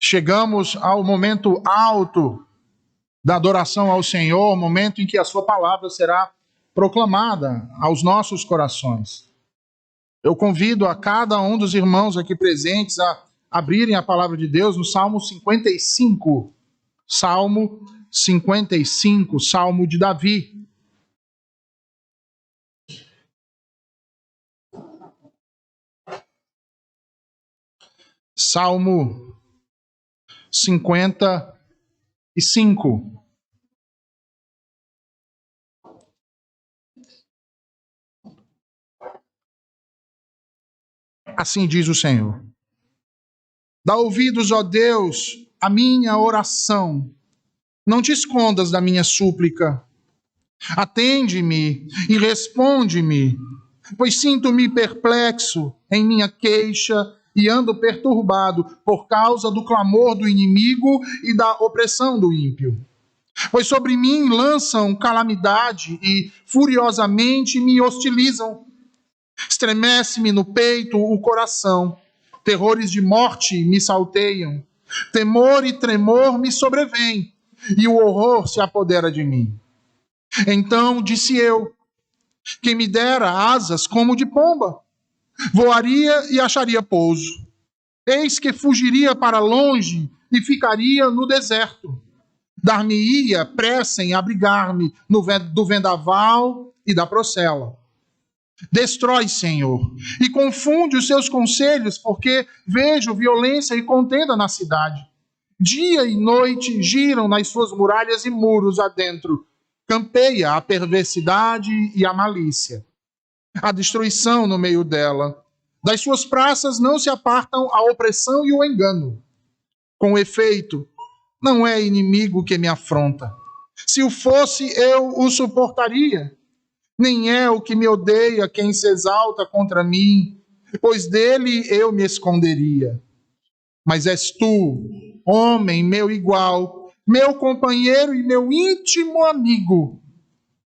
Chegamos ao momento alto da adoração ao Senhor, momento em que a sua palavra será proclamada aos nossos corações. Eu convido a cada um dos irmãos aqui presentes a abrirem a palavra de Deus no Salmo 55. Salmo 55, Salmo de Davi. Salmo 55. Assim diz o Senhor: dá ouvidos, ó Deus, à minha oração. Não te escondas da minha súplica. Atende-me e responde-me, pois sinto-me perplexo em minha queixa e ando perturbado por causa do clamor do inimigo e da opressão do ímpio. Pois sobre mim lançam calamidade e furiosamente me hostilizam. Estremece-me no peito o coração, terrores de morte me salteiam, temor e tremor me sobrevêm, e o horror se apodera de mim. Então disse eu: quem me dera asas como de pomba, voaria e acharia pouso. Eis que fugiria para longe e ficaria no deserto. Dar-me-ia pressa em abrigar-me do vendaval e da procela. Destrói, Senhor, e confunde os seus conselhos, porque vejo violência e contenda na cidade. Dia e noite giram nas suas muralhas e muros adentro. Campeia a perversidade e a malícia. A destruição no meio dela. Das suas praças não se apartam a opressão e o engano. Com efeito, não é inimigo que me afronta. Se o fosse, eu o suportaria. Nem é o que me odeia quem se exalta contra mim, pois dele eu me esconderia. Mas és tu, homem meu igual, meu companheiro e meu íntimo amigo.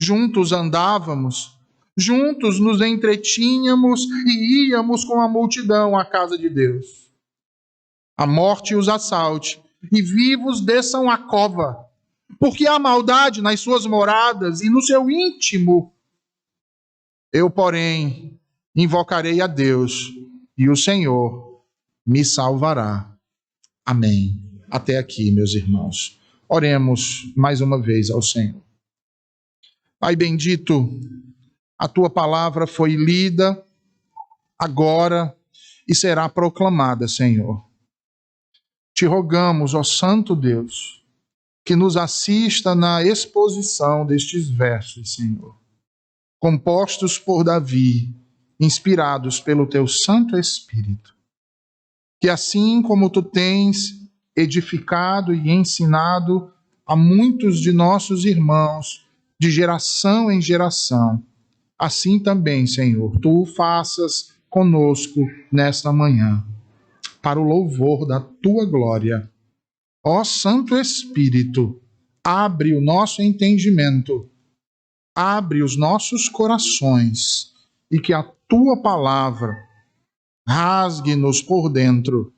Juntos andávamos, juntos nos entretínhamos e íamos com a multidão à casa de Deus. A morte os assalte e vivos desçam à cova, porque há maldade nas suas moradas e no seu íntimo. Eu, porém, invocarei a Deus e o Senhor me salvará. Amém. Até aqui, meus irmãos. Oremos mais uma vez ao Senhor. Pai bendito, a tua palavra foi lida agora e será proclamada, Senhor. Te rogamos, ó Santo Deus, que nos assista na exposição destes versos, Senhor, compostos por Davi, inspirados pelo teu Santo Espírito. Que assim como tu tens edificado e ensinado a muitos de nossos irmãos, de geração em geração, assim também, Senhor, tu o faças conosco nesta manhã, para o louvor da tua glória. Ó Santo Espírito, abre o nosso entendimento, abre os nossos corações e que a tua palavra rasgue-nos por dentro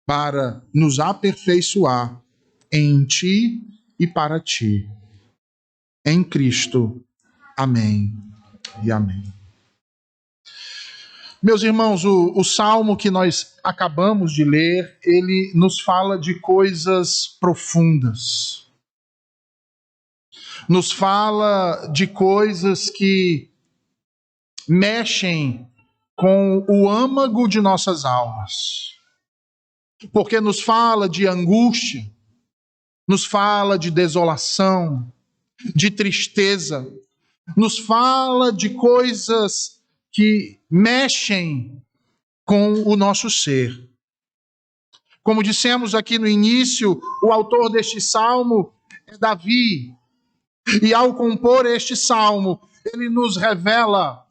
para nos aperfeiçoar em ti e para ti. Em Cristo. Amém e amém. Meus irmãos, o salmo que nós acabamos de ler, ele nos fala de coisas profundas. Nos fala de coisas que mexem com o âmago de nossas almas. Porque nos fala de angústia, nos fala de desolação, de tristeza, nos fala de coisas que mexem com o nosso ser. Como dissemos aqui no início, o autor deste salmo é Davi. E ao compor este salmo, ele nos revela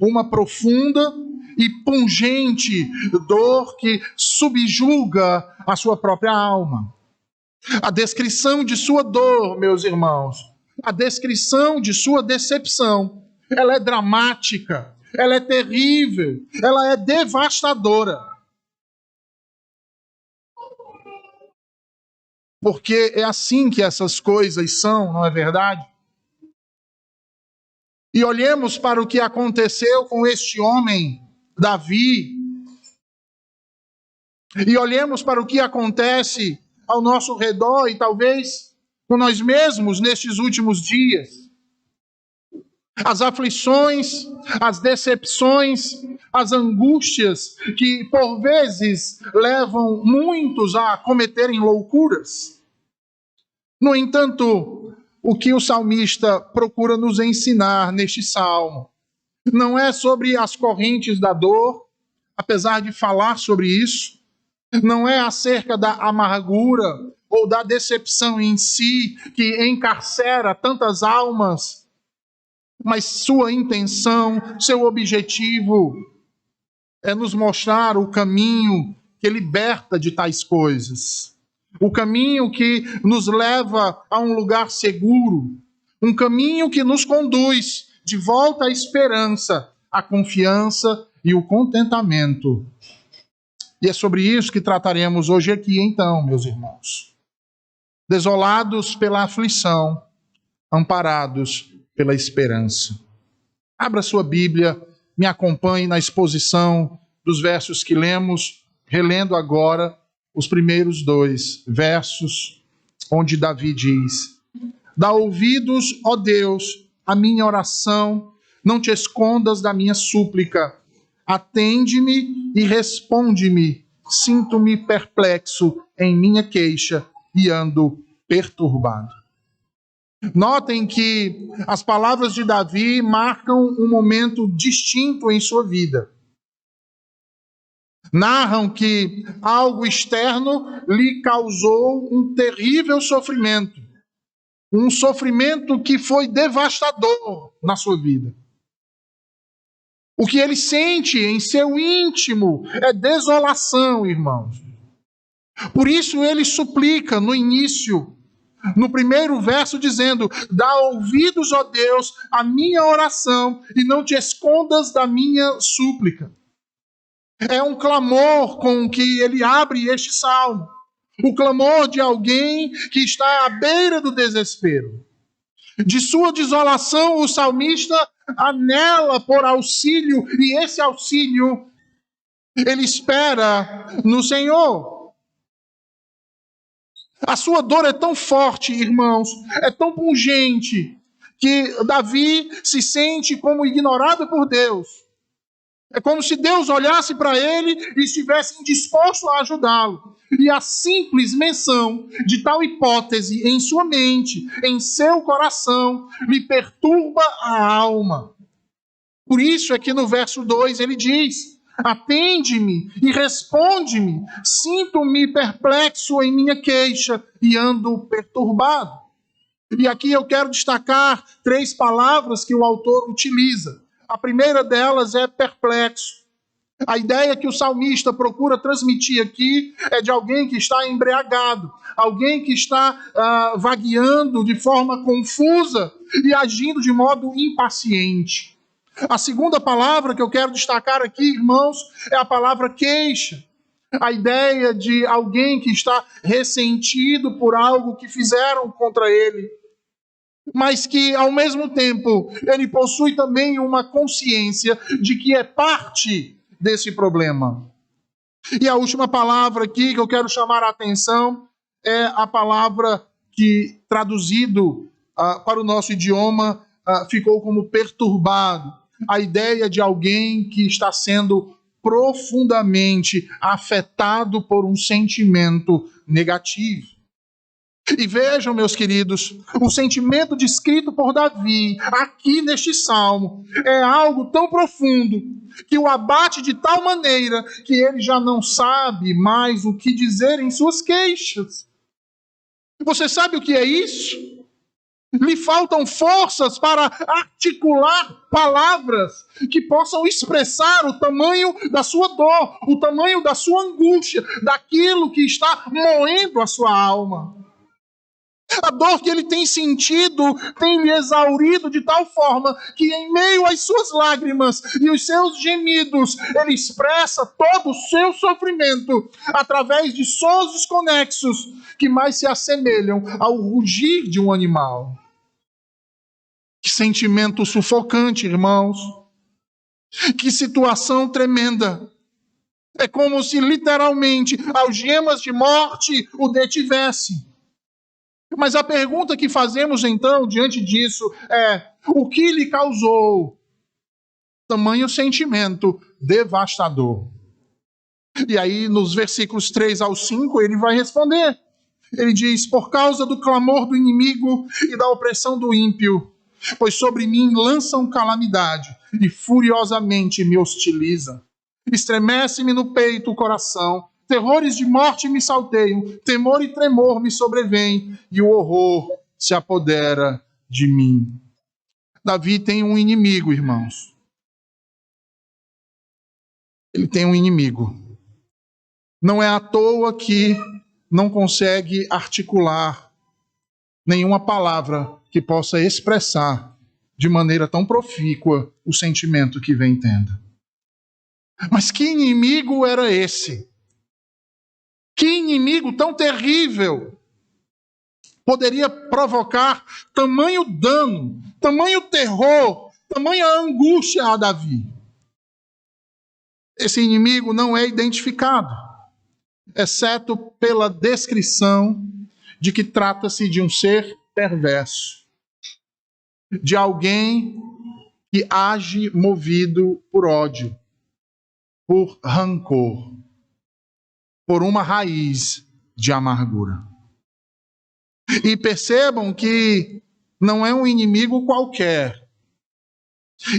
uma profunda e pungente dor que subjuga a sua própria alma. A descrição de sua dor, meus irmãos, a descrição de sua decepção, ela é dramática, ela é terrível, ela é devastadora. porque é assim que essas coisas são, não é verdade? E olhemos para o que aconteceu com este homem, Davi, e olhemos para o que acontece ao nosso redor e talvez com nós mesmos nestes últimos dias. As aflições, as decepções, as angústias que por vezes levam muitos a cometerem loucuras. No entanto, o que o salmista procura nos ensinar neste salmo não é sobre as correntes da dor, apesar de falar sobre isso, não é acerca da amargura ou da decepção em si que encarcera tantas almas, mas sua intenção, seu objetivo é nos mostrar o caminho que liberta de tais coisas. O caminho que nos leva a um lugar seguro. Um caminho que nos conduz de volta à esperança, à confiança e o contentamento. E é sobre isso que trataremos hoje aqui, então, meus irmãos. Desolados pela aflição, amparados pela esperança. Abra sua Bíblia, me acompanhe na exposição dos versos que lemos, relendo agora os primeiros 2 versos, onde Davi diz: Dá ouvidos, ó Deus, à minha oração, não te escondas da minha súplica. Atende-me e responde-me. Sinto-me perplexo em minha queixa e ando perturbado. Notem que as palavras de Davi marcam um momento distinto em sua vida. Narram que algo externo lhe causou um terrível sofrimento. Um sofrimento que foi devastador na sua vida. O que ele sente em seu íntimo é desolação, irmãos. Por isso ele suplica no início, no primeiro verso, dizendo: Dá ouvidos, ó Deus, à minha oração e não te escondas da minha súplica. É um clamor com que ele abre este salmo. O clamor de alguém que está à beira do desespero. De sua desolação, o salmista anela por auxílio, e esse auxílio ele espera no Senhor. A sua dor é tão forte, irmãos, é tão pungente, que Davi se sente como ignorado por Deus. É como se Deus olhasse para ele e estivesse indisposto a ajudá-lo. E a simples menção de tal hipótese em sua mente, em seu coração, lhe perturba a alma. Por isso é que no verso 2 ele diz: Atende-me e responde-me, sinto-me perplexo em minha queixa e ando perturbado. E aqui eu quero destacar 3 palavras que o autor utiliza. A primeira delas é perplexo. A ideia que o salmista procura transmitir aqui é de alguém que está embriagado, alguém que está vagueando de forma confusa e agindo de modo impaciente. A segunda palavra que eu quero destacar aqui, irmãos, é a palavra queixa. A ideia de alguém que está ressentido por algo que fizeram contra ele, mas que, ao mesmo tempo, ele possui também uma consciência de que é parte desse problema. E a última palavra aqui que eu quero chamar a atenção é a palavra que, traduzido para o nosso idioma, ficou como perturbado. A ideia de alguém que está sendo profundamente afetado por um sentimento negativo. E vejam, meus queridos, o sentimento descrito por Davi aqui neste salmo é algo tão profundo que o abate de tal maneira que ele já não sabe mais o que dizer em suas queixas. Você sabe o que é isso? Lhe faltam forças para articular palavras que possam expressar o tamanho da sua dor, o tamanho da sua angústia, daquilo que está moendo a sua alma. A dor que ele tem sentido tem lhe exaurido de tal forma que, em meio às suas lágrimas e os seus gemidos, ele expressa todo o seu sofrimento através de sons conexos que mais se assemelham ao rugir de um animal. Que sentimento sufocante, irmãos! Que situação tremenda! É como se literalmente algemas de morte o detivessem. Mas a pergunta que fazemos então diante disso é: o que lhe causou tamanho sentimento devastador? E aí, nos versículos 3 ao 5, ele vai responder. Ele diz: por causa do clamor do inimigo e da opressão do ímpio, pois sobre mim lançam calamidade e furiosamente me hostilizam. Estremece-me no peito o coração. Terrores de morte me salteiam, temor e tremor me sobrevêm, e o horror se apodera de mim. Davi tem um inimigo, irmãos. Ele tem um inimigo. Não é à toa que não consegue articular nenhuma palavra que possa expressar de maneira tão profícua o sentimento que vem tendo. Mas que inimigo era esse? Que inimigo tão terrível poderia provocar tamanho dano, tamanho terror, tamanha angústia a Davi? Esse inimigo não é identificado, exceto pela descrição de que trata-se de um ser perverso, de alguém que age movido por ódio, por rancor, por uma raiz de amargura. E percebam que não é um inimigo qualquer.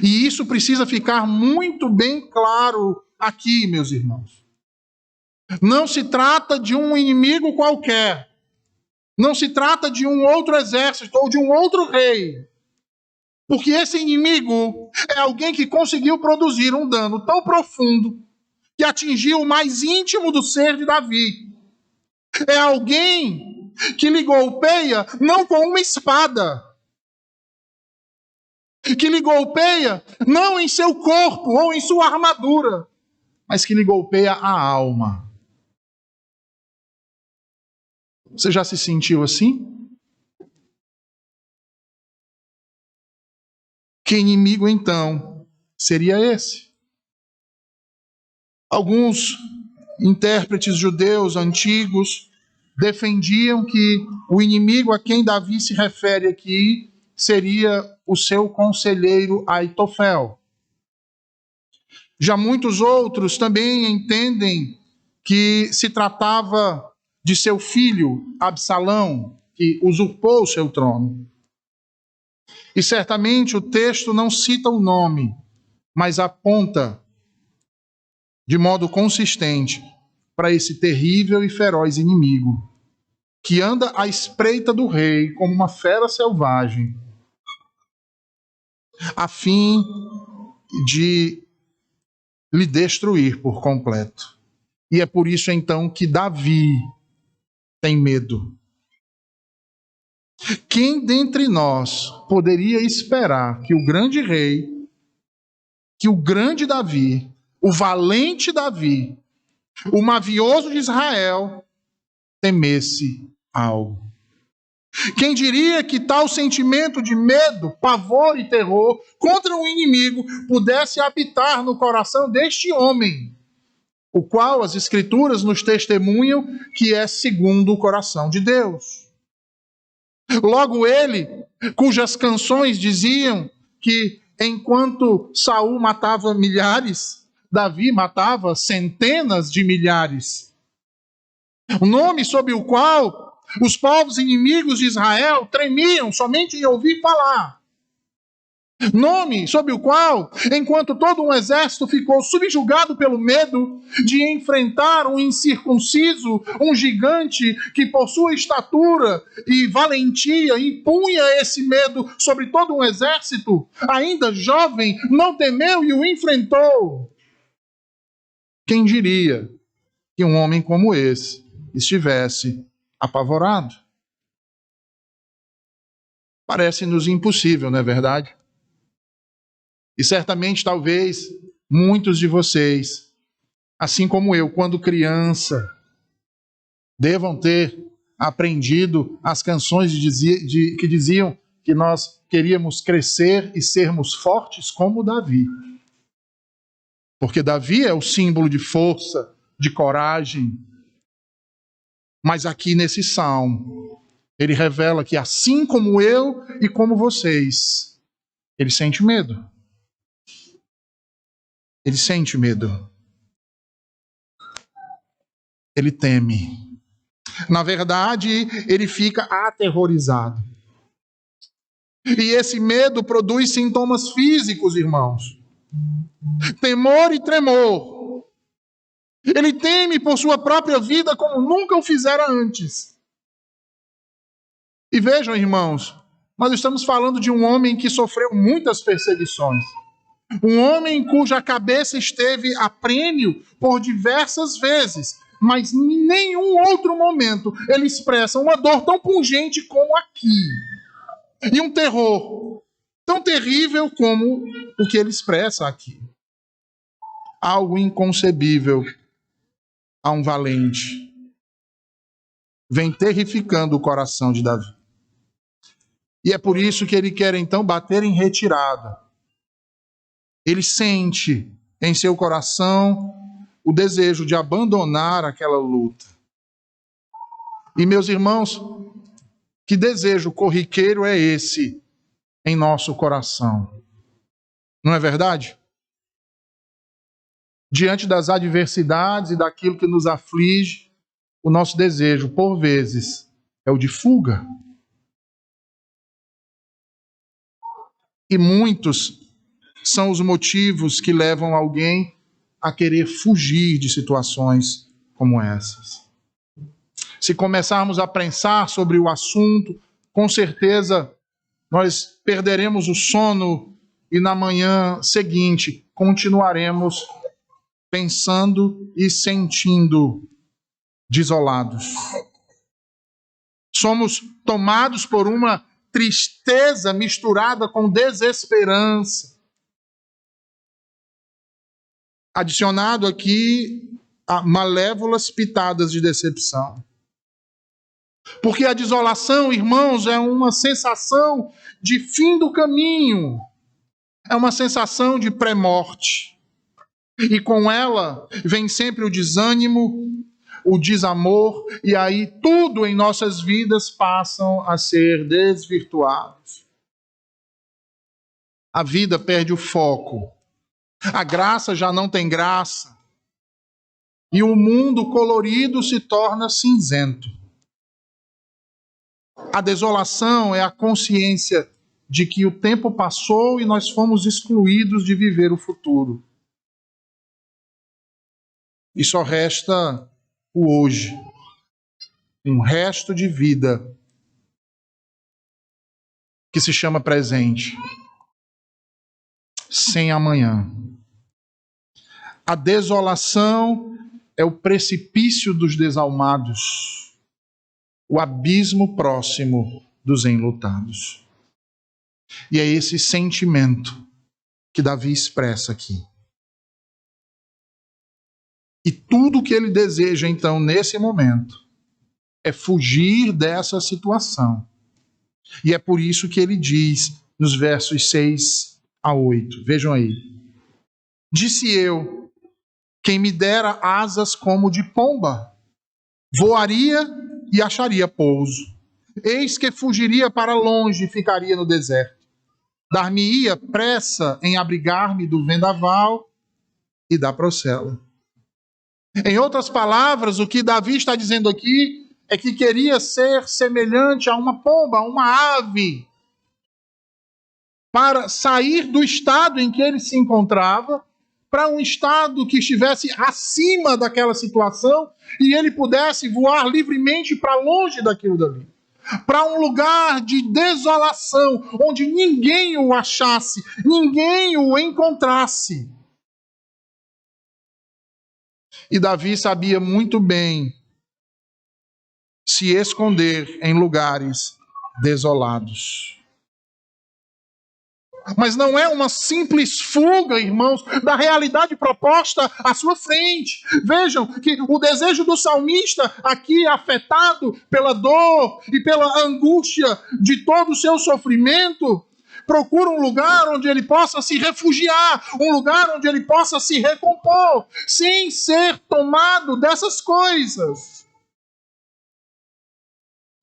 E isso precisa ficar muito bem claro aqui, meus irmãos. Não se trata de um inimigo qualquer. Não se trata de um outro exército ou de um outro rei. Porque esse inimigo é alguém que conseguiu produzir um dano tão profundo que atingiu o mais íntimo do ser de Davi. É alguém que lhe golpeia não com uma espada, que lhe golpeia não em seu corpo ou em sua armadura, mas que lhe golpeia a alma. Você já se sentiu assim? Que inimigo então seria esse? Alguns intérpretes judeus antigos defendiam que o inimigo a quem Davi se refere aqui seria o seu conselheiro Aitofel. Já muitos outros também entendem que se tratava de seu filho Absalão, que usurpou o seu trono. E certamente o texto não cita o nome, mas aponta de modo consistente para esse terrível e feroz inimigo, que anda à espreita do rei como uma fera selvagem, a fim de lhe destruir por completo. E é por isso então que Davi tem medo. Quem dentre nós poderia esperar que o grande rei, que o grande Davi, o valente Davi, o mavioso de Israel, temesse algo? Quem diria que tal sentimento de medo, pavor e terror contra um inimigo pudesse habitar no coração deste homem, o qual as Escrituras nos testemunham que é segundo o coração de Deus? Logo ele, cujas canções diziam que enquanto Saul matava milhares, Davi matava centenas de milhares. O nome sob o qual os povos inimigos de Israel tremiam somente em ouvir falar. Nome sob o qual, enquanto todo um exército ficou subjugado pelo medo de enfrentar um incircunciso, um gigante que por sua estatura e valentia impunha esse medo sobre todo um exército, ainda jovem, não temeu e o enfrentou. Quem diria que um homem como esse estivesse apavorado? Parece-nos impossível, não é verdade? E certamente, talvez, muitos de vocês, assim como eu, quando criança, devam ter aprendido as canções que diziam que nós queríamos crescer e sermos fortes como Davi. Porque Davi é o símbolo de força, de coragem. Mas aqui nesse salmo, ele revela que assim como eu e como vocês, ele sente medo. Ele sente medo. Ele teme. Na verdade, ele fica aterrorizado. E esse medo produz sintomas físicos, irmãos. Temor e tremor. Ele teme por sua própria vida como nunca o fizera antes. E vejam, irmãos, nós estamos falando de um homem que sofreu muitas perseguições. Um homem cuja cabeça esteve a prêmio por diversas vezes, mas em nenhum outro momento ele expressa uma dor tão pungente como aqui. E um terror tão terrível como o que ele expressa aqui. Algo inconcebível a um valente. Vem terrificando o coração de Davi. E é por isso que ele quer então bater em retirada. Ele sente em seu coração o desejo de abandonar aquela luta. E meus irmãos, que desejo corriqueiro é esse em nosso coração? Não é verdade? Diante das adversidades e daquilo que nos aflige, o nosso desejo, por vezes, é o de fuga. E muitos são os motivos que levam alguém a querer fugir de situações como essas. Se começarmos a pensar sobre o assunto, com certeza nós perderemos o sono e na manhã seguinte continuaremos pensando e sentindo desolados. Somos tomados por uma tristeza misturada com desesperança. Adicionado aqui a malévolas pitadas de decepção. Porque a desolação, irmãos, é uma sensação de fim do caminho. É uma sensação de pré-morte. E com ela vem sempre o desânimo, o desamor, e aí tudo em nossas vidas passam a ser desvirtuados. A vida perde o foco. A graça já não tem graça. E o mundo colorido se torna cinzento. A desolação é a consciência de que o tempo passou e nós fomos excluídos de viver o futuro. E só resta o hoje. Um resto de vida que se chama presente. Sem amanhã. A desolação é o precipício dos desalmados, o abismo próximo dos enlutados. E é esse sentimento que Davi expressa aqui. E tudo que ele deseja, então, nesse momento, é fugir dessa situação. E é por isso que ele diz, nos versos 6 a 8, vejam aí. Disse eu, quem me dera asas como de pomba, voaria e acharia pouso. Eis que fugiria para longe e ficaria no deserto. Dar-me-ia pressa em abrigar-me do vendaval e da procela. Em outras palavras, o que Davi está dizendo aqui é que queria ser semelhante a uma pomba, a uma ave, para sair do estado em que ele se encontrava, para um estado que estivesse acima daquela situação e ele pudesse voar livremente para longe daquilo dali. Para um lugar de desolação, onde ninguém o achasse, ninguém o encontrasse. E Davi sabia muito bem se esconder em lugares desolados. Mas não é uma simples fuga, irmãos, da realidade proposta à sua frente. Vejam que o desejo do salmista, aqui afetado pela dor e pela angústia de todo o seu sofrimento, procura um lugar onde ele possa se refugiar, um lugar onde ele possa se recompor, sem ser tomado dessas coisas.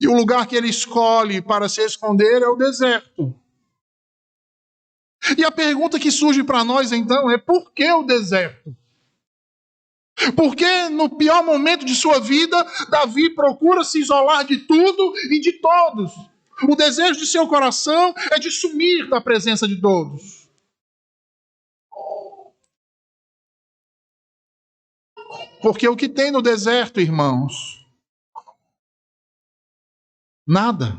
E o lugar que ele escolhe para se esconder é o deserto. E a pergunta que surge para nós então é: por que o deserto? Porque no pior momento de sua vida, Davi procura se isolar de tudo e de todos. O desejo de seu coração é de sumir da presença de todos. Porque o que tem no deserto, irmãos? Nada.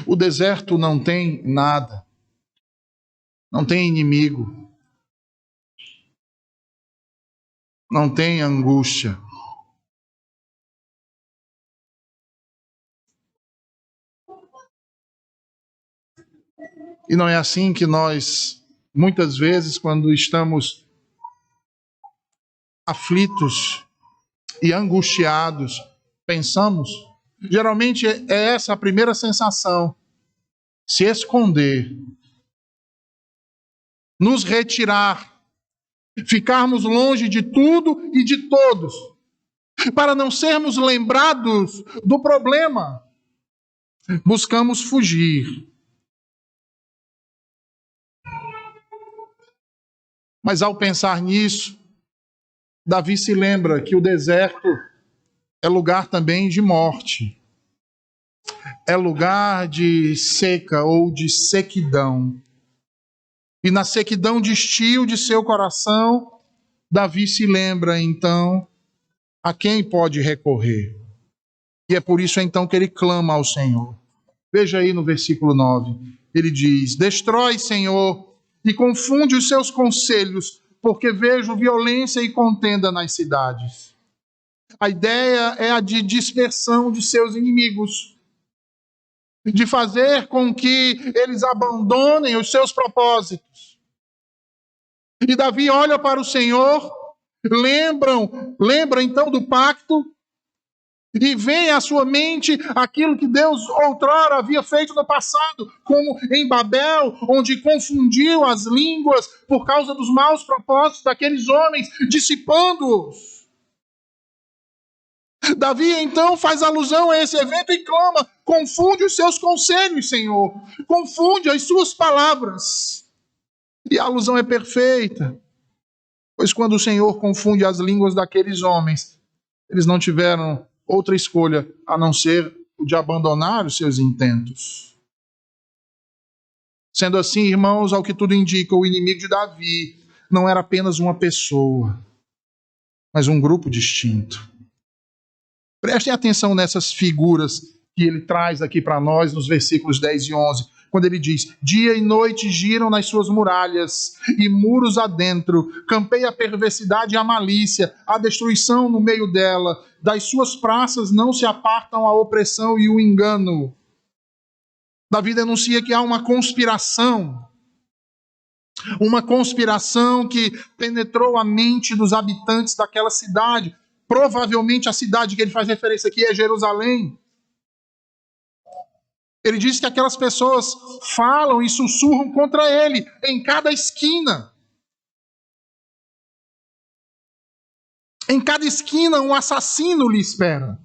O deserto não tem nada. Não tem inimigo. Não tem angústia. E não é assim que nós, muitas vezes, quando estamos aflitos e angustiados, pensamos? Geralmente é essa a primeira sensação: se esconder, nos retirar, ficarmos longe de tudo e de todos, para não sermos lembrados do problema. Buscamos fugir. Mas ao pensar nisso, Davi se lembra que o deserto é lugar também de morte. É lugar de seca ou de sequidão. E na sequidão de estio de seu coração, Davi se lembra então a quem pode recorrer. E é por isso então que ele clama ao Senhor. Veja aí no versículo 9. Ele diz: destrói, Senhor, e confunde os seus conselhos, porque vejo violência e contenda nas cidades. A ideia é a de dispersão de seus inimigos, de fazer com que eles abandonem os seus propósitos. E Davi olha para o Senhor, lembra então do pacto, e vem à sua mente aquilo que Deus outrora havia feito no passado, como em Babel, onde confundiu as línguas por causa dos maus propósitos daqueles homens, dissipando-os. Davi então faz alusão a esse evento e clama: confunde os seus conselhos, Senhor, confunde as suas palavras. E a alusão é perfeita, pois quando o Senhor confunde as línguas daqueles homens, eles não tiveram outra escolha a não ser o de abandonar os seus intentos. Sendo assim, irmãos, ao que tudo indica, o inimigo de Davi não era apenas uma pessoa, mas um grupo distinto. Prestem atenção nessas figuras que ele traz aqui para nós nos versículos 10 e 11, quando ele diz: dia e noite giram nas suas muralhas, e muros adentro, campeia a perversidade e a malícia, a destruição no meio dela, das suas praças não se apartam a opressão e o engano. Davi denuncia que há uma conspiração que penetrou a mente dos habitantes daquela cidade. Provavelmente a cidade que ele faz referência aqui é Jerusalém. Ele diz que aquelas pessoas falam e sussurram contra ele em cada esquina. Em cada esquina um assassino lhe espera.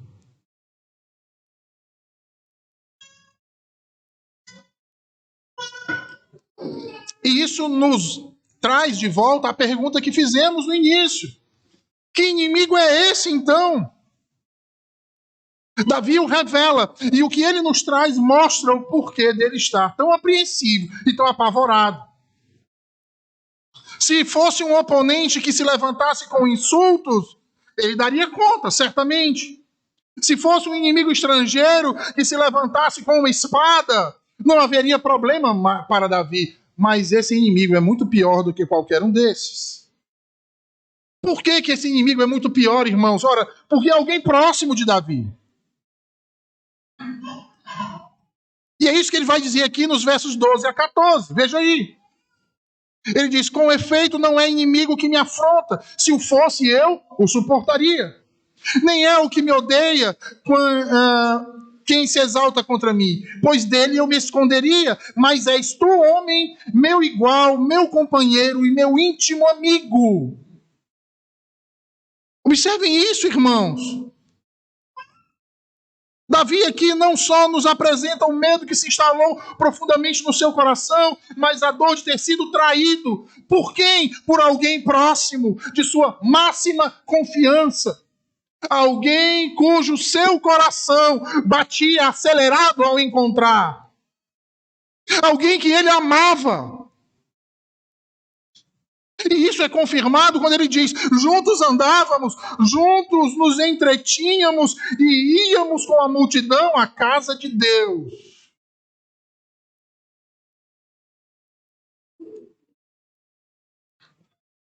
E isso nos traz de volta a pergunta que fizemos no início: que inimigo é esse então? Davi o revela, e o que ele nos traz mostra o porquê dele estar tão apreensivo e tão apavorado. Se fosse um oponente que se levantasse com insultos, ele daria conta, certamente. Se fosse um inimigo estrangeiro que se levantasse com uma espada, não haveria problema para Davi. Mas esse inimigo é muito pior do que qualquer um desses. Por que esse inimigo é muito pior, irmãos? Ora, porque é alguém próximo de Davi. E é isso que ele vai dizer aqui nos versos 12 a 14. Veja aí. Ele diz: com efeito, não é inimigo que me afronta. Se o fosse, eu o suportaria. Nem é o que me odeia quem se exalta contra mim, pois dele eu me esconderia. Mas és tu, homem, meu igual, meu companheiro e meu íntimo amigo. Observem isso, irmãos. Davi aqui não só nos apresenta o medo que se instalou profundamente no seu coração, mas a dor de ter sido traído. Por quem? Por alguém próximo, de sua máxima confiança. Alguém cujo seu coração batia acelerado ao encontrar. Alguém que ele amava. E isso é confirmado quando ele diz: juntos andávamos, juntos nos entretínhamos e íamos com a multidão à casa de Deus.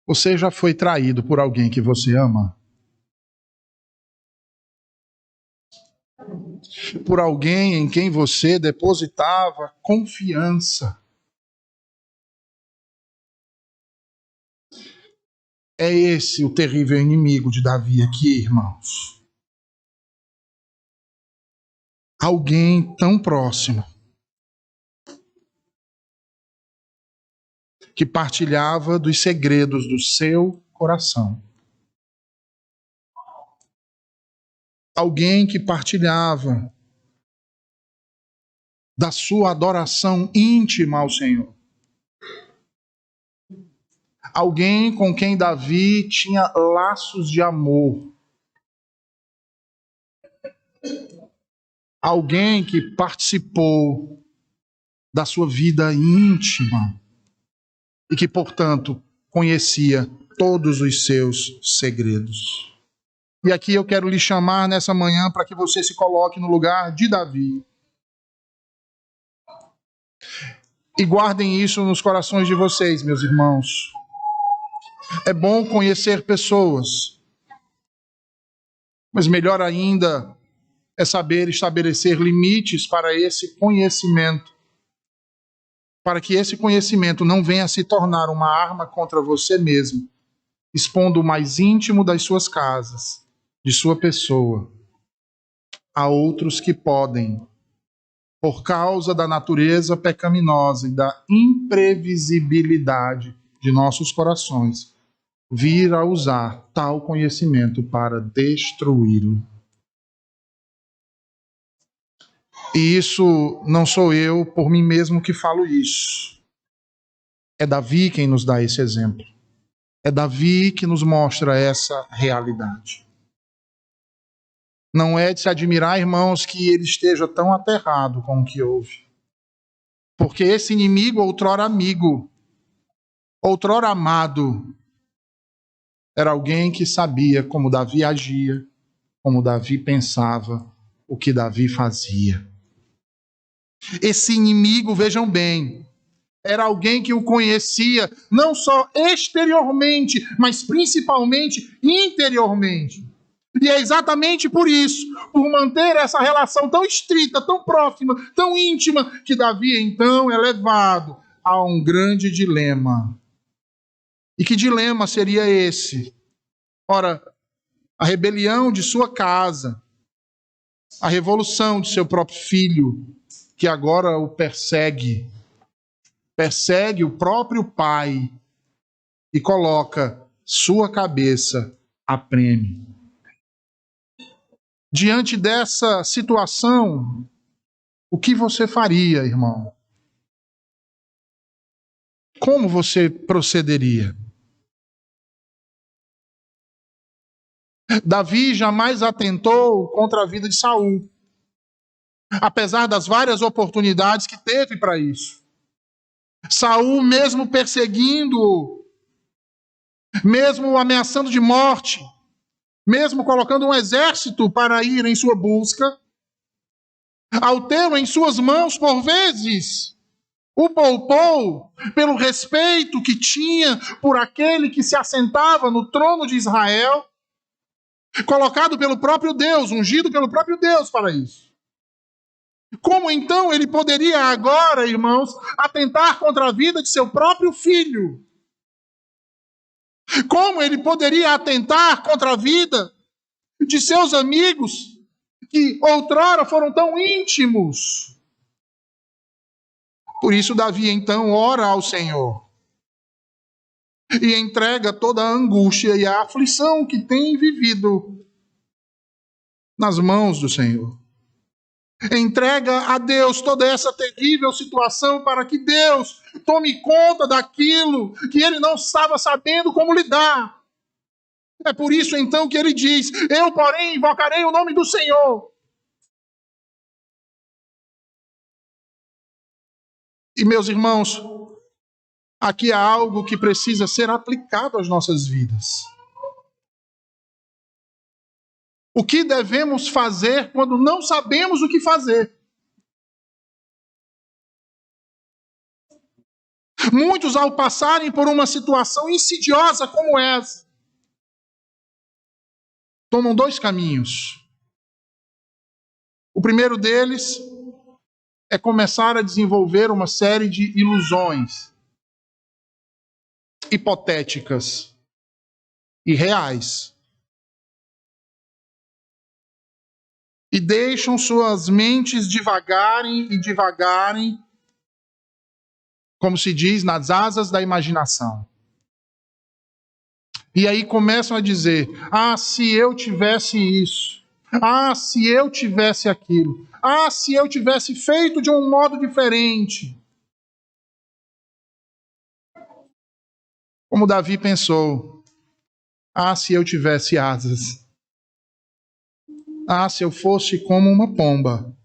Você já foi traído por alguém que você ama? Por alguém em quem você depositava confiança? É esse o terrível inimigo de Davi aqui, irmãos. Alguém tão próximo que partilhava dos segredos do seu coração. Alguém que partilhava da sua adoração íntima ao Senhor. Alguém com quem Davi tinha laços de amor. Alguém que participou da sua vida íntima e que, portanto, conhecia todos os seus segredos. E aqui eu quero lhe chamar nessa manhã para que você se coloque no lugar de Davi. E guardem isso nos corações de vocês, meus irmãos. É bom conhecer pessoas, mas melhor ainda é saber estabelecer limites para esse conhecimento, para que esse conhecimento não venha a se tornar uma arma contra você mesmo, expondo o mais íntimo das suas casas, de sua pessoa, a outros que podem, por causa da natureza pecaminosa e da imprevisibilidade de nossos corações, vir a usar tal conhecimento para destruí-lo. E isso não sou eu por mim mesmo que falo isso. É Davi quem nos dá esse exemplo. É Davi que nos mostra essa realidade. Não é de se admirar, irmãos, que ele esteja tão aterrado com o que houve. Porque esse inimigo, outrora amigo, outrora amado, era alguém que sabia como Davi agia, como Davi pensava, o que Davi fazia. Esse inimigo, vejam bem, era alguém que o conhecia não só exteriormente, mas principalmente interiormente. E é exatamente por isso, por manter essa relação tão estrita, tão próxima, tão íntima, que Davi então é levado a um grande dilema. E que dilema seria esse? Ora, a rebelião de sua casa, a revolução de seu próprio filho, que agora o persegue o próprio pai e coloca sua cabeça a prêmio. Diante dessa situação, o que você faria, irmão? Como você procederia? Davi jamais atentou contra a vida de Saul, apesar das várias oportunidades que teve para isso. Saul, mesmo perseguindo-o, mesmo o ameaçando de morte, mesmo colocando um exército para ir em sua busca, ao tê-lo em suas mãos por vezes, o poupou pelo respeito que tinha por aquele que se assentava no trono de Israel, colocado pelo próprio Deus, ungido pelo próprio Deus para isso. Como então ele poderia agora, irmãos, atentar contra a vida de seu próprio filho? Como ele poderia atentar contra a vida de seus amigos que outrora foram tão íntimos? Por isso Davi então ora ao Senhor e entrega toda a angústia e a aflição que tem vivido nas mãos do Senhor. Entrega a Deus toda essa terrível situação para que Deus tome conta daquilo que ele não estava sabendo como lidar. É por isso então que ele diz: eu, porém, invocarei o nome do Senhor. E, meus irmãos, aqui há algo que precisa ser aplicado às nossas vidas. O que devemos fazer quando não sabemos o que fazer? Muitos, ao passarem por uma situação insidiosa como essa, tomam dois caminhos. O primeiro deles é começar a desenvolver uma série de ilusões hipotéticas e reais. E deixam suas mentes divagarem e divagarem, como se diz, nas asas da imaginação. E aí começam a dizer: ah, se eu tivesse isso. Ah, se eu tivesse aquilo. Ah, se eu tivesse feito de um modo diferente. Como Davi pensou: ah, se eu tivesse asas. Ah, se eu fosse como uma pomba.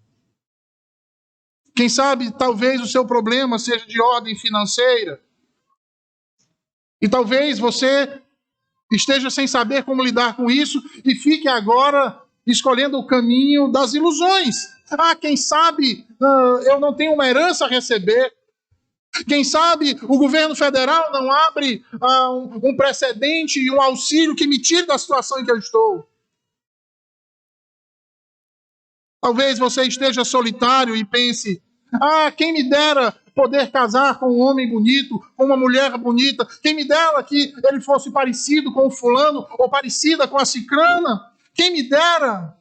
Quem sabe, talvez o seu problema seja de ordem financeira. E talvez você esteja sem saber como lidar com isso e fique agora escolhendo o caminho das ilusões. Ah, quem sabe eu não tenho uma herança a receber. Quem sabe o governo federal não abre um precedente e um auxílio que me tire da situação em que eu estou. Talvez você esteja solitário e pense: ah, quem me dera poder casar com um homem bonito, com uma mulher bonita. Quem me dera que ele fosse parecido com o fulano ou parecida com a cicrana. Quem me dera.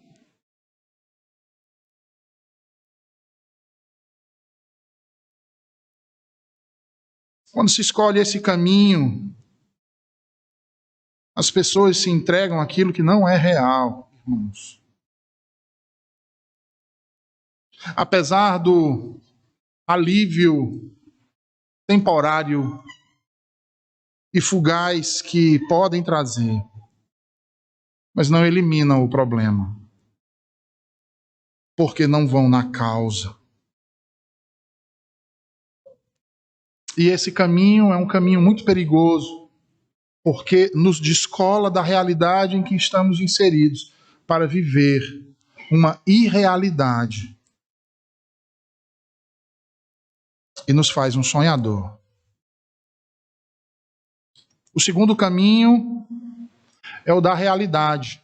Quando se escolhe esse caminho, as pessoas se entregam àquilo que não é real, irmãos. Apesar do alívio temporário e fugaz que podem trazer, mas não eliminam o problema, porque não vão na causa. E esse caminho é um caminho muito perigoso, porque nos descola da realidade em que estamos inseridos para viver uma irrealidade e nos faz um sonhador. O segundo caminho é o da realidade.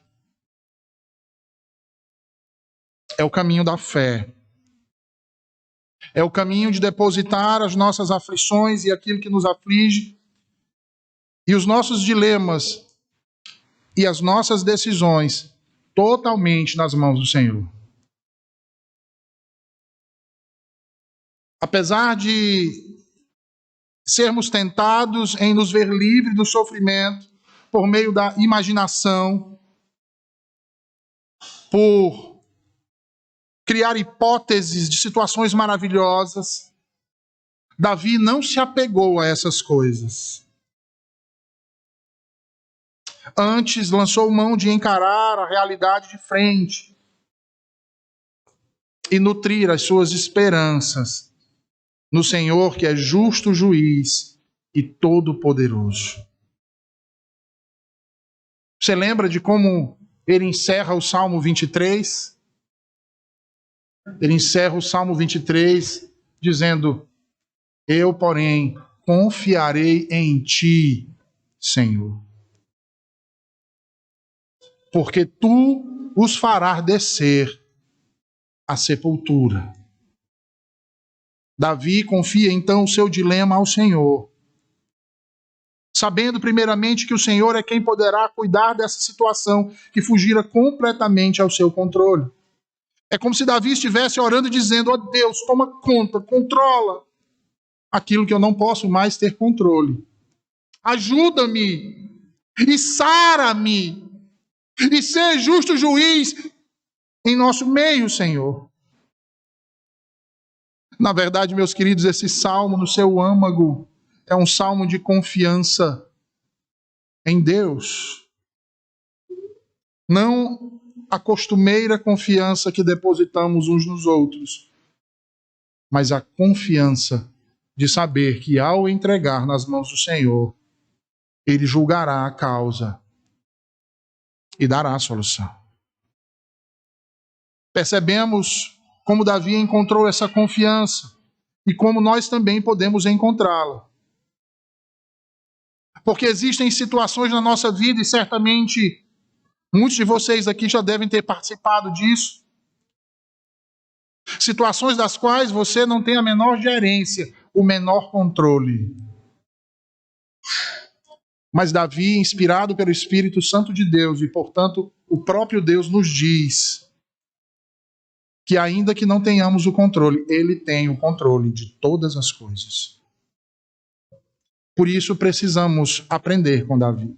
É o caminho da fé. É o caminho de depositar as nossas aflições e aquilo que nos aflige e os nossos dilemas e as nossas decisões totalmente nas mãos do Senhor. Apesar de sermos tentados em nos ver livres do sofrimento por meio da imaginação, por criar hipóteses de situações maravilhosas, Davi não se apegou a essas coisas. Antes, lançou mão de encarar a realidade de frente e nutrir as suas esperanças no Senhor, que é justo juiz e todo-poderoso. Você lembra de como ele encerra o Salmo 23? Ele encerra o Salmo 23 dizendo: eu, porém, confiarei em ti, Senhor. Porque tu os farás descer à sepultura Davi confia então o seu dilema ao Senhor, sabendo primeiramente que o Senhor é quem poderá cuidar dessa situação que fugira completamente ao seu controle. É como se Davi estivesse orando e dizendo: ó Deus, toma conta, controla aquilo que eu não posso mais ter controle. Ajuda-me e sara-me e ser justo juiz em nosso meio, Senhor. Na verdade, meus queridos, esse salmo no seu âmago é um salmo de confiança em Deus. Não a costumeira confiança que depositamos uns nos outros, mas a confiança de saber que ao entregar nas mãos do Senhor, Ele julgará a causa e dará a solução. Percebemos como Davi encontrou essa confiança e como nós também podemos encontrá-la. Porque existem situações na nossa vida, e certamente muitos de vocês aqui já devem ter participado disso, situações das quais você não tem a menor gerência, o menor controle. Mas Davi, inspirado pelo Espírito Santo de Deus, e portanto o próprio Deus nos diz que ainda que não tenhamos o controle, Ele tem o controle de todas as coisas. Por isso precisamos aprender com Davi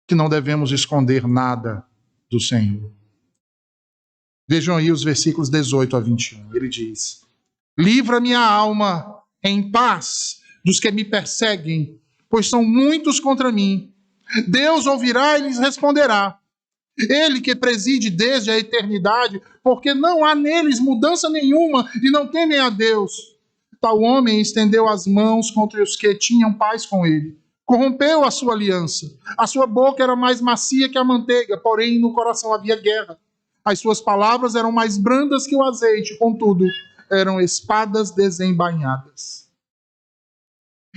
que não devemos esconder nada do Senhor. Vejam aí os versículos 18 a 21. Ele diz: livra minha alma em paz dos que me perseguem, pois são muitos contra mim. Deus ouvirá e lhes responderá. Ele que preside desde a eternidade, porque não há neles mudança nenhuma e não temem a Deus. Tal homem estendeu as mãos contra os que tinham paz com ele. Corrompeu a sua aliança. A sua boca era mais macia que a manteiga, porém no coração havia guerra. As suas palavras eram mais brandas que o azeite, contudo, eram espadas desembainhadas.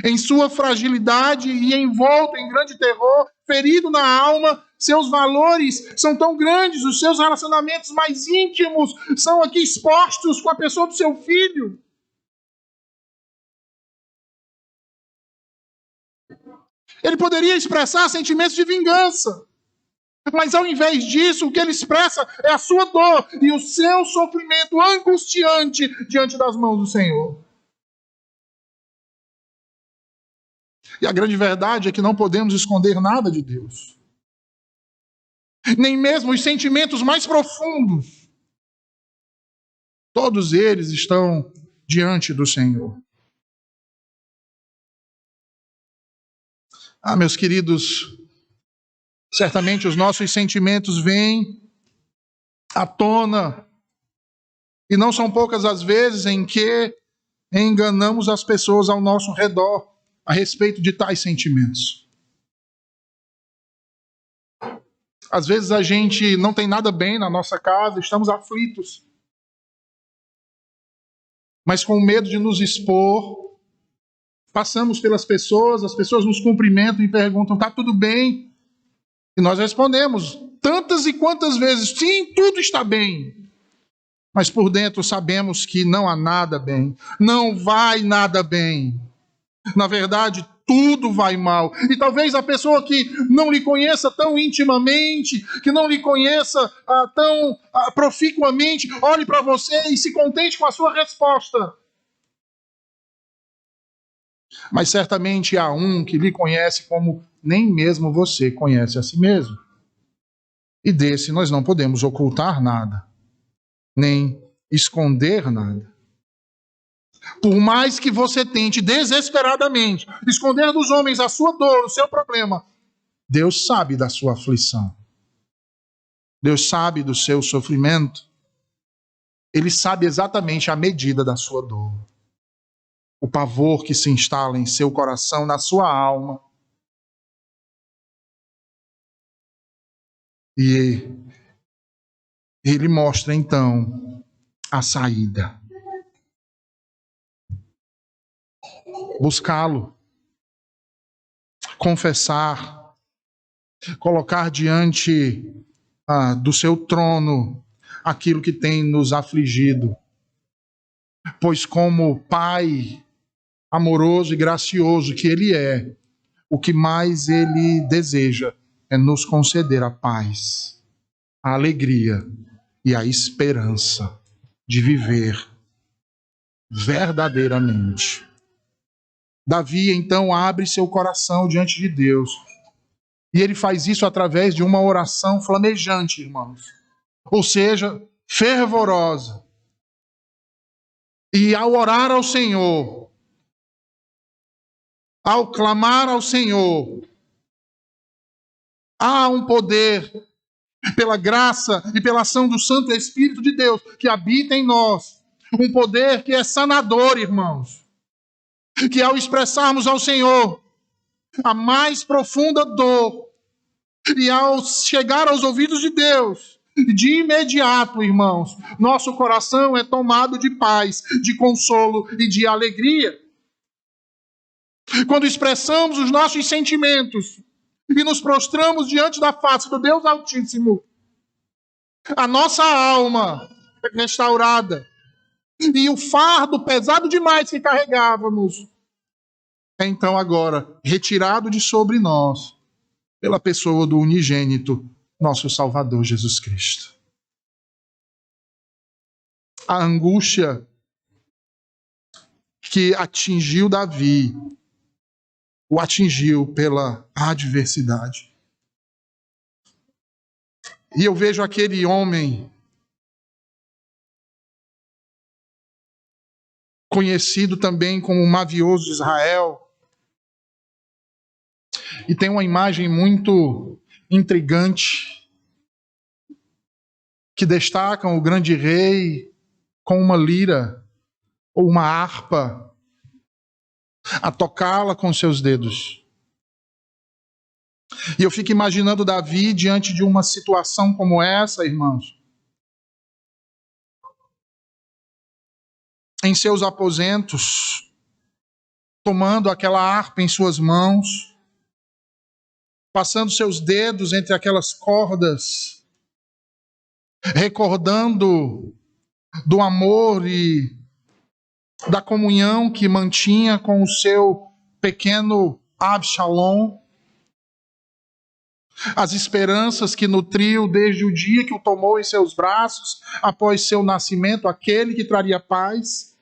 Em sua fragilidade e envolto em grande terror, ferido na alma, seus valores são tão grandes, os seus relacionamentos mais íntimos são aqui expostos com a pessoa do seu filho. Ele poderia expressar sentimentos de vingança, mas ao invés disso, o que ele expressa é a sua dor e o seu sofrimento angustiante diante das mãos do Senhor. E a grande verdade é que não podemos esconder nada de Deus. Nem mesmo os sentimentos mais profundos. Todos eles estão diante do Senhor. Meus queridos, certamente os nossos sentimentos vêm à tona. E não são poucas as vezes em que enganamos as pessoas ao nosso redor a respeito de tais sentimentos. Às vezes a gente não tem nada bem na nossa casa, estamos aflitos. Mas com medo de nos expor, passamos pelas pessoas, as pessoas nos cumprimentam e perguntam: está tudo bem? E nós respondemos tantas e quantas vezes: sim, tudo está bem. Mas por dentro sabemos que não há nada bem, não vai nada bem. Na verdade, tudo vai mal. E talvez a pessoa que não lhe conheça tão intimamente, que não lhe conheça tão proficuamente, olhe para você e se contente com a sua resposta. Mas certamente há um que lhe conhece como nem mesmo você conhece a si mesmo. E desse nós não podemos ocultar nada, nem esconder nada. Por mais que você tente desesperadamente esconder dos homens a sua dor, o seu problema, Deus sabe da sua aflição. Deus sabe do seu sofrimento. Ele sabe exatamente a medida da sua dor. O pavor que se instala em seu coração, na sua alma. E Ele mostra então a saída. Buscá-lo, confessar, colocar diante do seu trono aquilo que tem nos afligido. pois como Pai amoroso e gracioso que Ele é, o que mais Ele deseja é nos conceder a paz, a alegria e a esperança de viver verdadeiramente. Davi, então, abre seu coração diante de Deus. E ele faz isso através de uma oração flamejante, irmãos. Ou seja, fervorosa. E ao orar ao Senhor, ao clamar ao Senhor, há um poder, pela graça e pela ação do Santo Espírito de Deus, que habita em nós. Um poder que é sanador, irmãos. Que ao expressarmos ao Senhor a mais profunda dor, e ao chegar aos ouvidos de Deus, de imediato, irmãos, nosso coração é tomado de paz, de consolo e de alegria. Quando expressamos os nossos sentimentos e nos prostramos diante da face do Deus Altíssimo, a nossa alma é restaurada. E o fardo pesado demais que carregávamos é então agora retirado de sobre nós pela pessoa do unigênito, nosso Salvador Jesus Cristo. A angústia que atingiu Davi o atingiu pela adversidade. E eu vejo aquele homem conhecido também como o mavioso de Israel, e tem uma imagem muito intrigante que destaca o grande rei com uma lira ou uma harpa a tocá-la com seus dedos. E eu fico imaginando Davi diante de uma situação como essa, irmãos, em seus aposentos, tomando aquela harpa em suas mãos, passando seus dedos entre aquelas cordas, recordando do amor e da comunhão que mantinha com o seu pequeno Absalom, as esperanças que nutriu desde o dia que o tomou em seus braços, após seu nascimento, aquele que traria paz.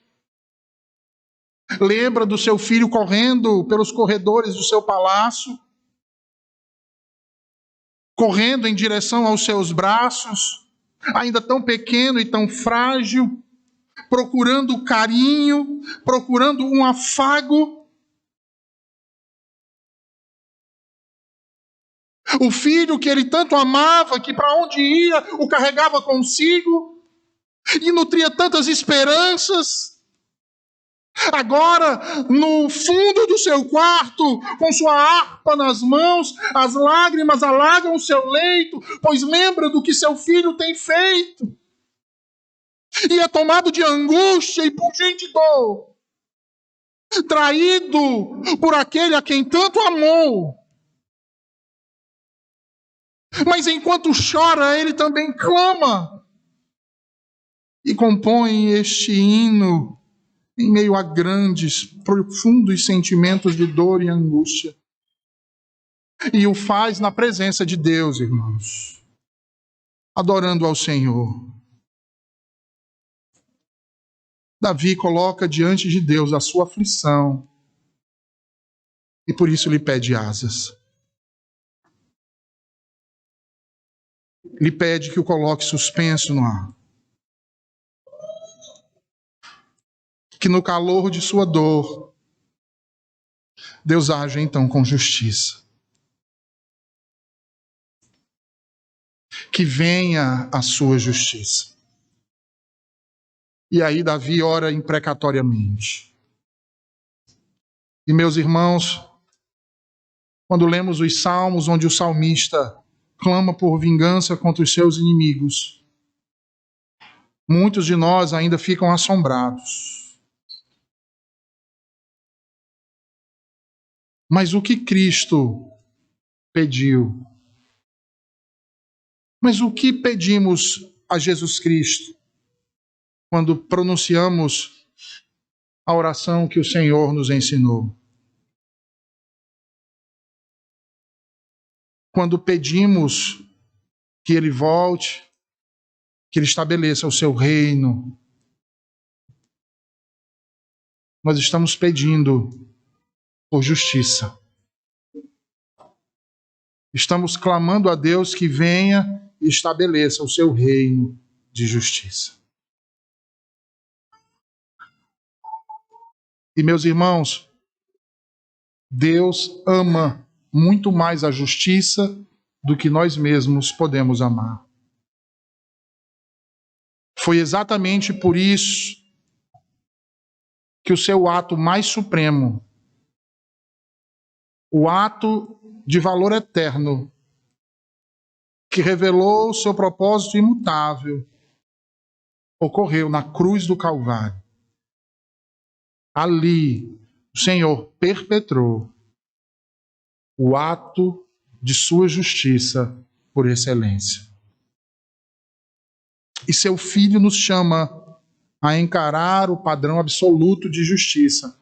Lembra do seu filho correndo pelos corredores do seu palácio, correndo em direção aos seus braços, ainda tão pequeno e tão frágil, procurando carinho, procurando um afago. O filho que ele tanto amava, que para onde ia o carregava consigo e nutria tantas esperanças. Agora, no fundo do seu quarto, com sua harpa nas mãos, as lágrimas alagam o seu leito, pois lembra do que seu filho tem feito. E é tomado de angústia e pungente dor, traído por aquele a quem tanto amou. Mas enquanto chora, ele também clama e compõe este hino em meio a grandes, profundos sentimentos de dor e angústia. E o faz na presença de Deus, irmãos, adorando ao Senhor. Davi coloca diante de Deus a sua aflição e por isso lhe pede asas. Lhe pede que o coloque suspenso no ar. Que no calor de sua dor, Deus age então com justiça. Que venha a sua justiça. E aí Davi ora imprecatoriamente. E meus irmãos, quando lemos os salmos onde o salmista clama por vingança contra os seus inimigos, muitos de nós ainda ficam assombrados. Mas o que Cristo pediu? Mas o que pedimos a Jesus Cristo quando pronunciamos a oração que o Senhor nos ensinou. Quando pedimos que Ele volte, que Ele estabeleça o seu reino, nós estamos pedindo por justiça. Estamos clamando a Deus que venha e estabeleça o seu reino de justiça. E, meus irmãos, Deus ama muito mais a justiça do que nós mesmos podemos amar. Foi exatamente por isso que o seu ato mais supremo, o ato de valor eterno, que revelou o seu propósito imutável, ocorreu na cruz do Calvário. Ali, o Senhor perpetrou o ato de sua justiça por excelência. E seu Filho nos chama a encarar o padrão absoluto de justiça.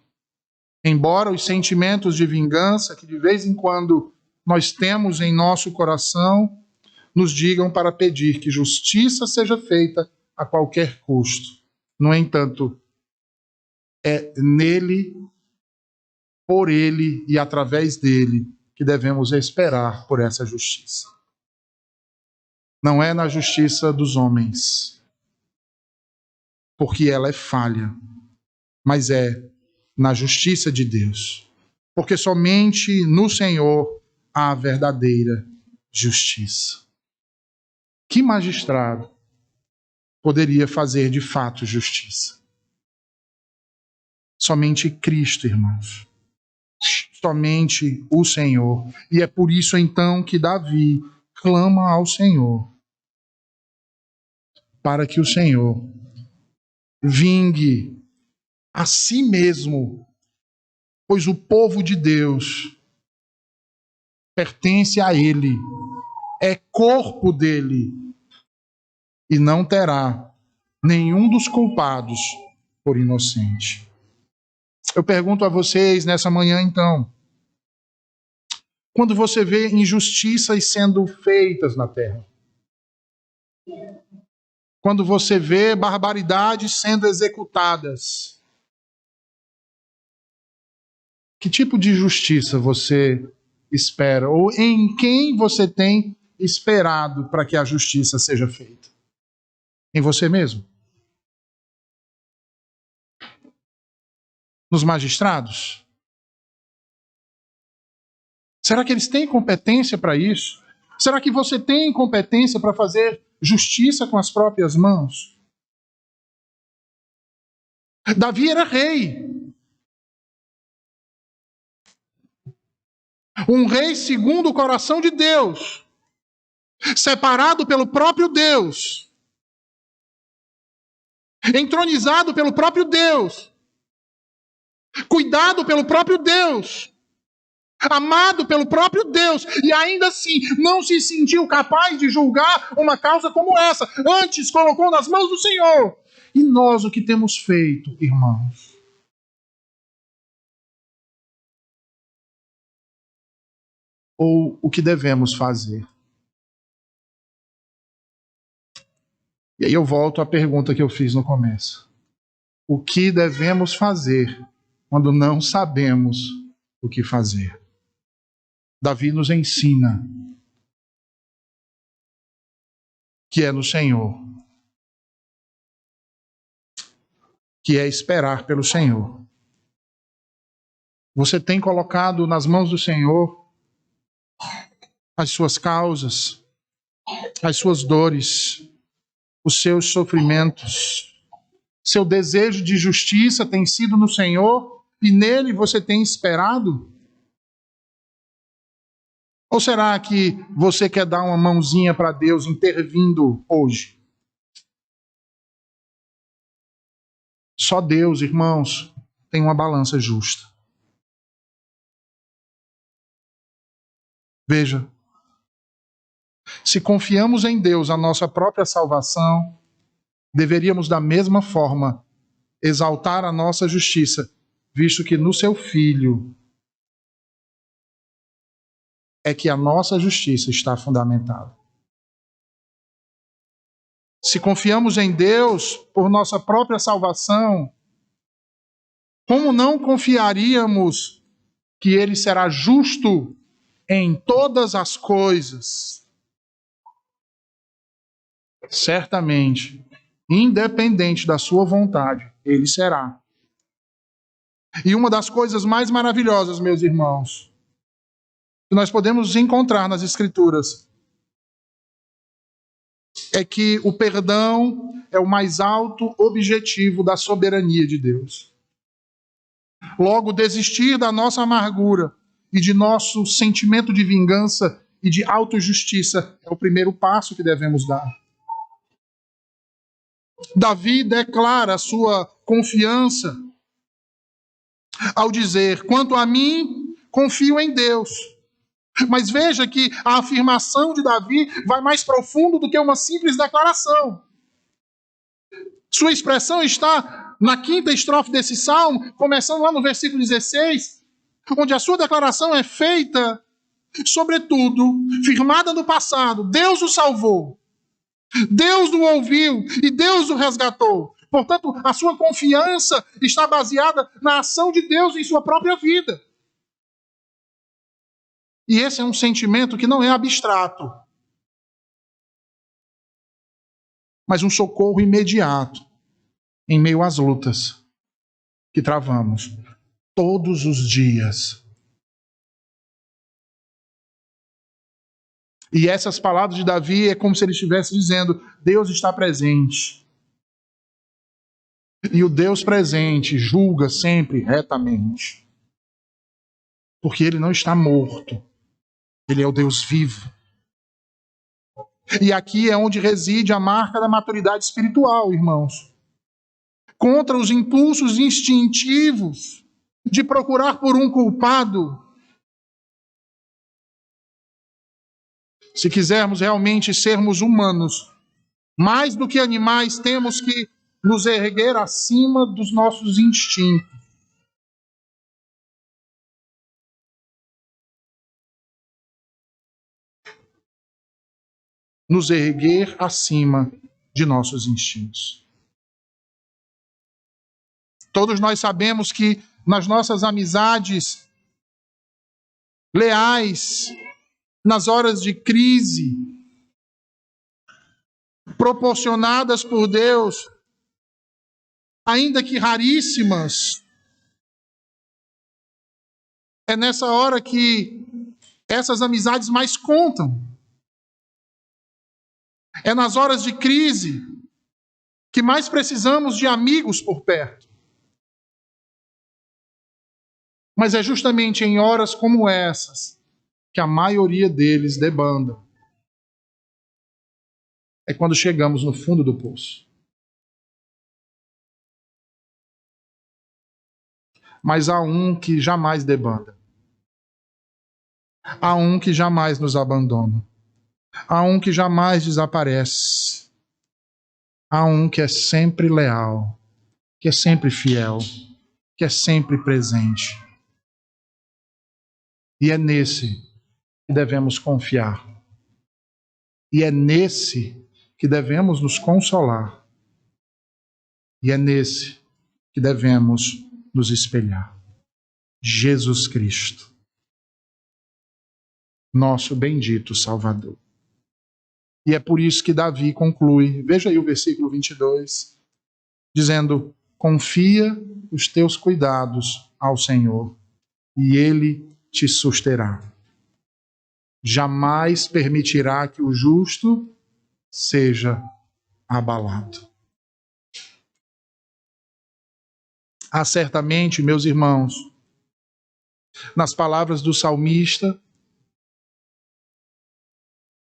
Embora os sentimentos de vingança que de vez em quando nós temos em nosso coração nos digam para pedir que justiça seja feita a qualquer custo. No entanto, é nele, por ele e através dele que devemos esperar por essa justiça. Não é na justiça dos homens, porque ela é falha, mas é na justiça de Deus, porque somente no Senhor há verdadeira justiça. Que magistrado poderia fazer de fato justiça? Somente Cristo, irmãos. Somente o Senhor. E é por isso então que Davi clama ao Senhor, para que o Senhor vingue a si mesmo, pois o povo de Deus pertence a Ele, é corpo dele, e não terá nenhum dos culpados por inocente. Eu pergunto a vocês nessa manhã, então, quando você vê injustiças sendo feitas na terra, quando você vê barbaridades sendo executadas, que tipo de justiça você espera? Ou em quem você tem esperado para que a justiça seja feita? Em você mesmo? Nos magistrados? Será que eles têm competência para isso? Será que você tem competência para fazer justiça com as próprias mãos? Davi era rei. Um rei segundo o coração de Deus, separado pelo próprio Deus, entronizado pelo próprio Deus, cuidado pelo próprio Deus, amado pelo próprio Deus, e ainda assim não se sentiu capaz de julgar uma causa como essa. Antes colocou nas mãos do Senhor. E nós o que temos feito, irmãos? Ou o que devemos fazer? E aí eu volto à pergunta que eu fiz no começo. O que devemos fazer quando não sabemos o que fazer? Davi nos ensina que é no Senhor, que é esperar pelo Senhor. Você tem colocado nas mãos do Senhor as suas causas, as suas dores, os seus sofrimentos. Seu desejo de justiça tem sido no Senhor e nele você tem esperado? Ou será que você quer dar uma mãozinha para Deus intervindo hoje? Só Deus, irmãos, tem uma balança justa. Veja, se confiamos em Deus a nossa própria salvação, deveríamos da mesma forma exaltar a nossa justiça, visto que no seu Filho é que a nossa justiça está fundamentada. Se confiamos em Deus por nossa própria salvação, como não confiaríamos que Ele será justo em todas as coisas? Certamente, independente da sua vontade, Ele será. E uma das coisas mais maravilhosas, meus irmãos, que nós podemos encontrar nas Escrituras, é que o perdão é o mais alto objetivo da soberania de Deus. Logo, desistir da nossa amargura e de nosso sentimento de vingança e de autojustiça é o primeiro passo que devemos dar. Davi declara sua confiança ao dizer: quanto a mim, confio em Deus. Mas veja que a afirmação de Davi vai mais profundo do que uma simples declaração. Sua expressão está na quinta estrofe desse salmo, começando lá no versículo 16, onde a sua declaração é feita, sobretudo, firmada no passado. Deus o salvou, Deus o ouviu e Deus o resgatou. Portanto, a sua confiança está baseada na ação de Deus em sua própria vida. E esse é um sentimento que não é abstrato, mas um socorro imediato em meio às lutas que travamos todos os dias. E essas palavras de Davi é como se ele estivesse dizendo: Deus está presente. E o Deus presente julga sempre retamente. Porque ele não está morto. Ele é o Deus vivo. E aqui é onde reside a marca da maturidade espiritual, irmãos. Contra os impulsos instintivos de procurar por um culpado. Se quisermos realmente sermos humanos, mais do que animais, temos que nos erguer acima dos nossos instintos. Nos erguer acima de nossos instintos. Todos nós sabemos que nas nossas amizades leais, nas horas de crise, proporcionadas por Deus, ainda que raríssimas, é nessa hora que essas amizades mais contam. É nas horas de crise que mais precisamos de amigos por perto. Mas é justamente em horas como essas que a maioria deles debandam. É quando chegamos no fundo do poço. Mas há um que jamais debanda. Há um que jamais nos abandona. Há um que jamais desaparece. Há um que é sempre leal, que é sempre fiel, que é sempre presente. E é nesse que devemos confiar. E é nesse que devemos nos consolar. E é nesse que devemos nos espelhar. Jesus Cristo, nosso bendito Salvador. E é por isso que Davi conclui, veja aí o versículo 22, dizendo: confia os teus cuidados ao Senhor, e Ele te susterá. Jamais permitirá que o justo seja abalado. Há certamente, meus irmãos, nas palavras do salmista,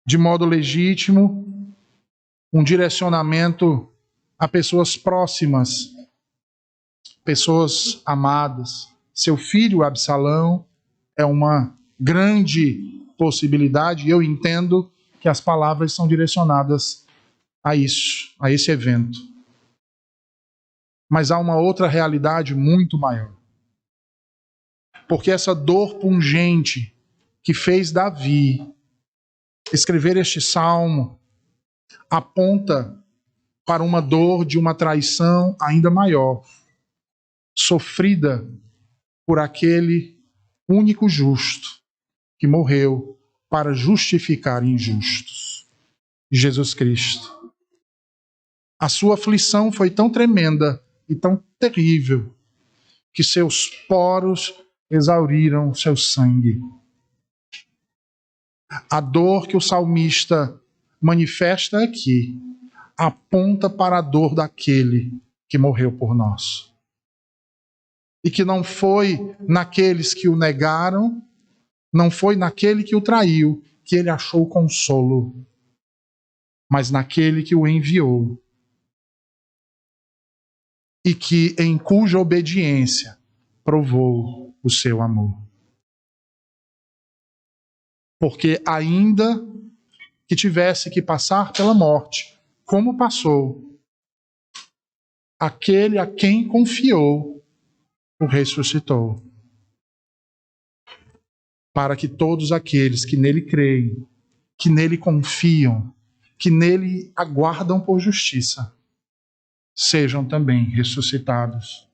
de modo legítimo, um direcionamento a pessoas próximas, pessoas amadas. Seu filho Absalão é uma grande possibilidade, e eu entendo que as palavras são direcionadas a isso, a esse evento. Mas há uma outra realidade muito maior. Porque essa dor pungente que fez Davi escrever este salmo aponta para uma dor de uma traição ainda maior, sofrida por aquele único justo que morreu para justificar injustos, Jesus Cristo. A sua aflição foi tão tremenda e tão terrível que seus poros exauriram seu sangue. A dor que o salmista manifesta aqui aponta para a dor daquele que morreu por nós. E que não foi naqueles que o negaram, não foi naquele que o traiu que ele achou consolo, mas naquele que o enviou e que em cuja obediência provou o seu amor. Porque ainda que tivesse que passar pela morte, como passou, aquele a quem confiou o ressuscitou, para que todos aqueles que nele creem, que nele confiam, que nele aguardam por justiça, sejam também ressuscitados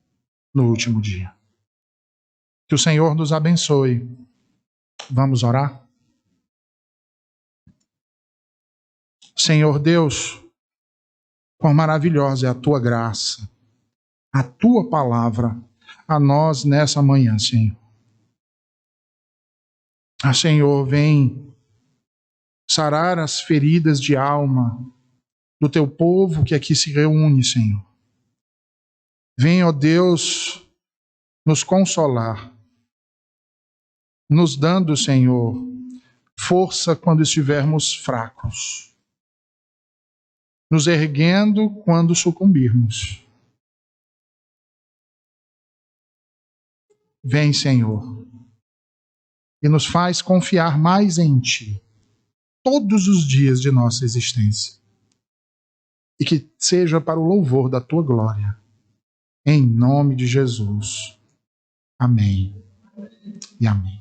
no último dia. Que o Senhor nos abençoe. Vamos orar? Senhor Deus, quão maravilhosa é a tua graça, a tua palavra a nós nessa manhã, Senhor. Senhor, vem sarar as feridas de alma do teu povo que aqui se reúne, Senhor. Vem, ó Deus, nos consolar, nos dando, Senhor, força quando estivermos fracos, nos erguendo quando sucumbirmos. Vem, Senhor, e nos faz confiar mais em Ti, todos os dias de nossa existência. E que seja para o louvor da Tua glória. Em nome de Jesus. Amém e amém.